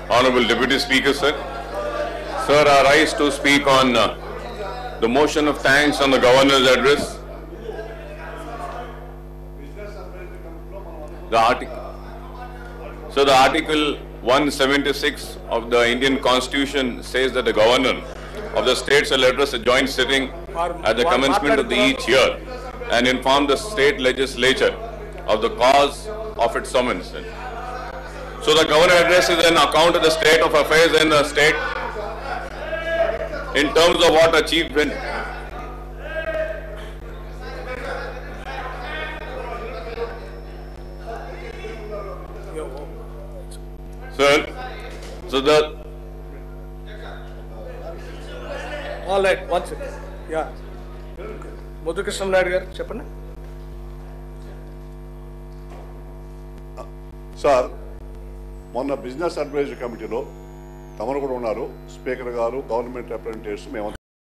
Honorable Deputy Speaker, sir. Sir, I rise to speak on the motion of thanks on the Governor's address. The Article 176 of the Indian Constitution says that the Governor of the state shall address a joint sitting at the commencement of each year and inform the state legislature of the cause of its summons. So the Governor addresses an account of the state of affairs in the state in terms of what achievement All right, one second. Yeah. Mudhukrishan Naidu garu cheppandi. Sir మొన్న business advisory కమిటీలో తమరు కూడా ఉన్నారు, speaker గారు, government representatives మేమంతా